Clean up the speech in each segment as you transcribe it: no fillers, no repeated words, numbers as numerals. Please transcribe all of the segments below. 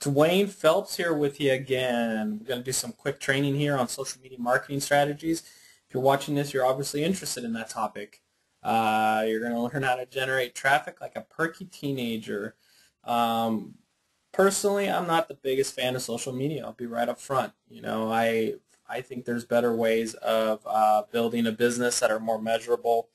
Dwayne Phelps here with you again. We're going to do some quick training here on social media marketing strategies. If you're watching this, you're obviously interested in that topic. You're going to learn how to generate traffic like a perky teenager. Personally, I'm not the biggest fan of social media. I'll be right up front. I think there's better ways of building a business that are more measurable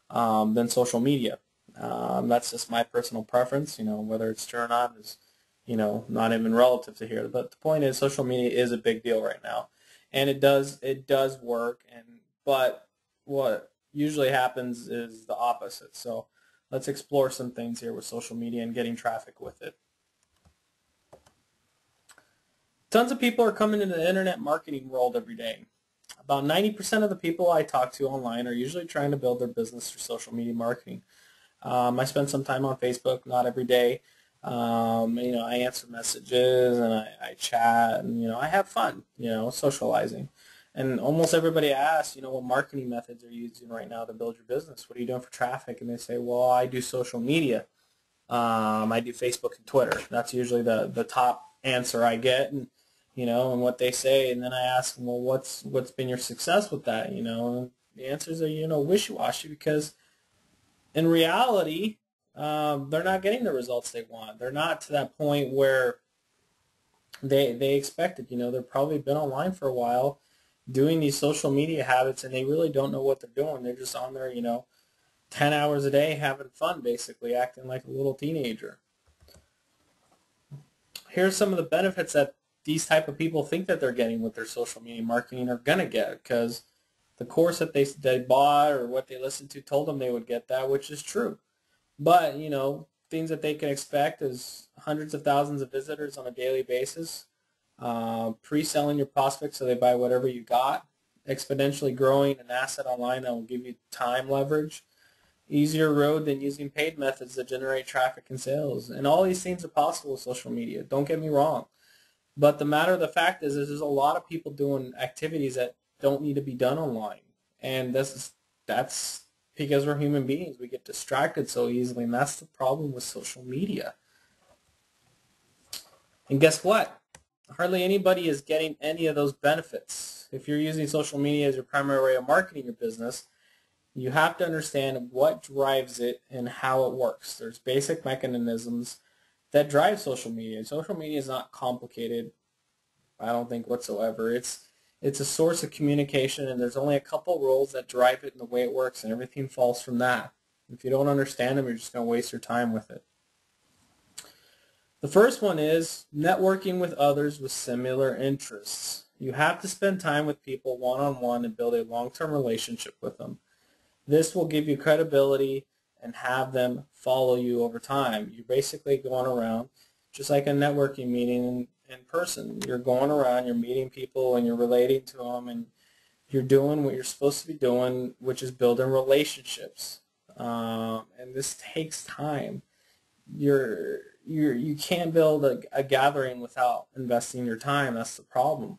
than social media. That's just my personal preference. Whether it's true or not is not even relative to here. But the point is, social media is a big deal right now, and it does work. But what usually happens is the opposite. So let's explore some things here with social media and getting traffic with it. Tons of people are coming into the internet marketing world every day. About 90% of the people I talk to online are usually trying to build their business through social media marketing. I spend some time on Facebook, not every day. I answer messages and I chat and, I have fun, socializing. And almost everybody asks, what marketing methods are you using right now to build your business? What are you doing for traffic? And they say, well, I do social media. I do Facebook and Twitter. That's usually the top answer I get, and and what they say. And then I ask them, well, what's been your success with that? And the answers are, wishy-washy, because in reality, they're not getting the results they want. They're not to that point where they expected. They've probably been online for a while doing these social media habits, and they really don't know what they're doing. They're just on there, 10 hours a day having fun, basically, acting like a little teenager. Here's some of the benefits that these type of people think that they're getting with their social media marketing are going to get, because the course that they bought or what they listened to told them they would get that, which is true. But, things that they can expect is hundreds of thousands of visitors on a daily basis, pre-selling your prospects so they buy whatever you got, exponentially growing an asset online that will give you time leverage, easier road than using paid methods that generate traffic and sales. And all these things are possible with social media. Don't get me wrong. But the matter of the fact is there's a lot of people doing activities that don't need to be done online. And that's because we're human beings. We get distracted so easily, and that's the problem with social media. And guess what? Hardly anybody is getting any of those benefits. If you're using social media as your primary way of marketing your business, you have to understand what drives it and how it works. There's basic mechanisms that drive social media. Social media is not complicated, I don't think, whatsoever. It's a source of communication, and there's only a couple rules that drive it and the way it works, and everything falls from that. If you don't understand them, you're just going to waste your time with it. The first one is networking with others with similar interests. You have to spend time with people one-on-one and build a long-term relationship with them. This will give you credibility and have them follow you over time. You're basically going around just like a networking meeting in person. You're going around, you're meeting people, and you're relating to them, and you're doing what you're supposed to be doing, which is building relationships. And this takes time. You can't build a gathering without investing your time. That's the problem.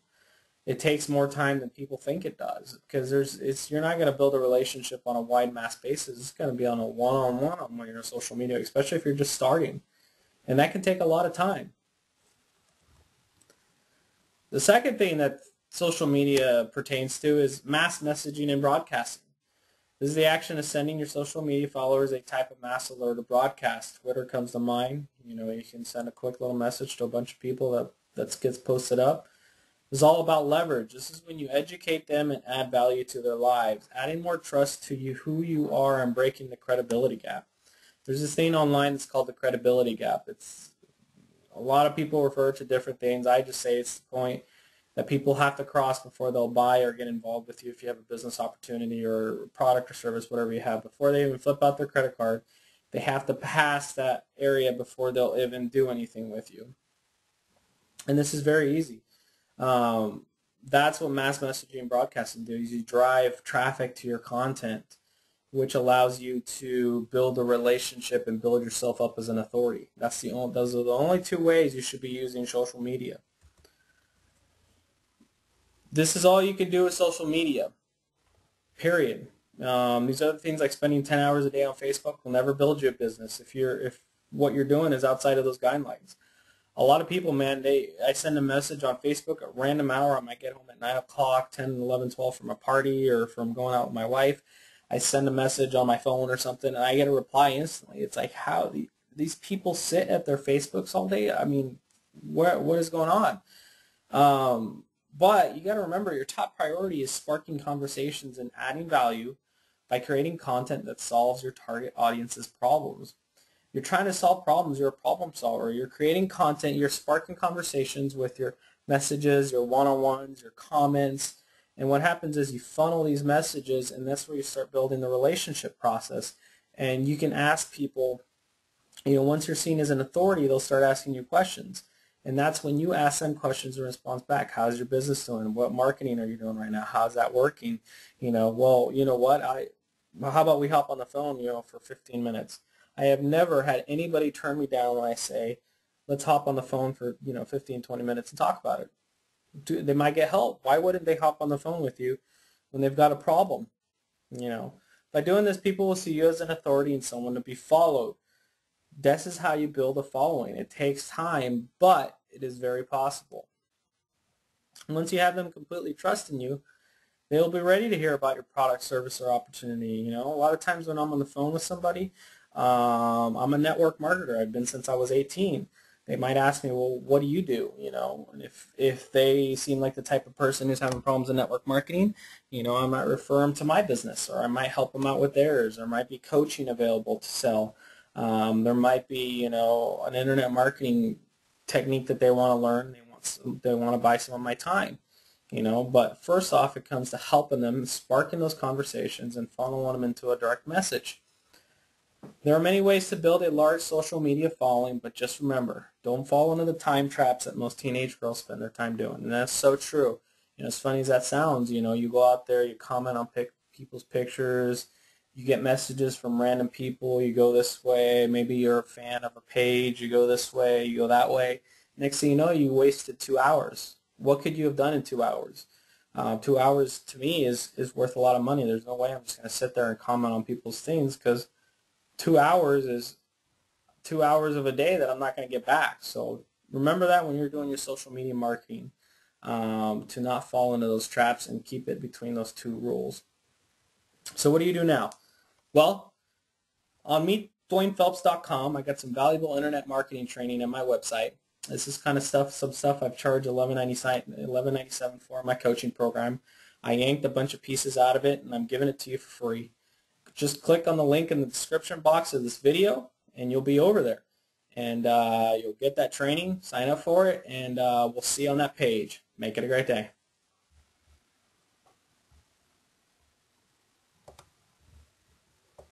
It takes more time than people think it does, because you're not going to build a relationship on a wide mass basis. It's going to be on a one-on-one on your social media, especially if you're just starting, and that can take a lot of time. The second thing that social media pertains to is mass messaging and broadcasting. This is the action of sending your social media followers a type of mass alert or broadcast. Twitter comes to mind. You can send a quick little message to a bunch of people that gets posted up. It's all about leverage. This is when you educate them and add value to their lives, adding more trust to who you are, and breaking the credibility gap. There's this thing online that's called the credibility gap. It's a lot of people refer to different things. I just say it's the point that people have to cross before they'll buy or get involved with you if you have a business opportunity or product or service, whatever you have. Before they even flip out their credit card, they have to pass that area before they'll even do anything with you. And this is very easy. That's what mass messaging and broadcasting do. Is you drive traffic to your content, which allows you to build a relationship and build yourself up as an authority. Those are the only two ways you should be using social media. This is all you can do with social media, period. These other things like spending 10 hours a day on Facebook will never build you a business if what you're doing is outside of those guidelines. A lot of people, man, I send a message on Facebook at a random hour. I might get home at 9 o'clock, 10, 11, 12 from a party or from going out with my wife. I send a message on my phone or something, and I get a reply instantly. It's like, how these people sit at their Facebooks all day? I mean, what is going on? But you got to remember, your top priority is sparking conversations and adding value by creating content that solves your target audience's problems. You're trying to solve problems. You're a problem solver. You're creating content. You're sparking conversations with your messages, your one-on-ones, your comments. And what happens is you funnel these messages, and that's where you start building the relationship process. And you can ask people, once you're seen as an authority, they'll start asking you questions. And that's when you ask them questions and response back. How's your business doing? What marketing are you doing right now? How's that working? Well, you know what? How about we hop on the phone, for 15 minutes? I have never had anybody turn me down when I say, let's hop on the phone for, 15, 20 minutes and talk about it. They might get help. Why wouldn't they hop on the phone with you when they've got a problem? By doing this, people will see you as an authority and someone to be followed. This is how you build a following. It takes time, but it is very possible. Once you have them completely trusting you, they'll be ready to hear about your product, service, or opportunity. A lot of times when I'm on the phone with somebody, I'm a network marketer. I've been since I was 18. They might ask me, well, what do you do? And if they seem like the type of person who's having problems in network marketing, I might refer them to my business, or I might help them out with theirs. There might be coaching available to sell. There might be, an internet marketing technique that they want to learn. They want to buy some of my time, But first off, it comes to helping them, sparking those conversations, and funneling them into a direct message. There are many ways to build a large social media following, but just remember, don't fall into the time traps that most teenage girls spend their time doing. And that's so true. As funny as that sounds, you go out there, you comment on people's pictures, you get messages from random people, you go this way, maybe you're a fan of a page, you go this way, you go that way. Next thing you know, you wasted 2 hours. What could you have done in 2 hours? 2 hours to me is worth a lot of money. There's no way I'm just going to sit there and comment on people's things, because 2 hours is 2 hours of a day that I'm not going to get back. So remember that when you're doing your social media marketing, to not fall into those traps and keep it between those two rules. So what do you do now? Well, on meetdwaynePhelps.com, I got some valuable internet marketing training on my website. This is kind of some stuff I've charged $11.97 for in my coaching program. I yanked a bunch of pieces out of it, and I'm giving it to you for free. Just click on the link in the description box of this video, and you'll be over there. And you'll get that training, sign up for it, and we'll see you on that page. Make it a great day.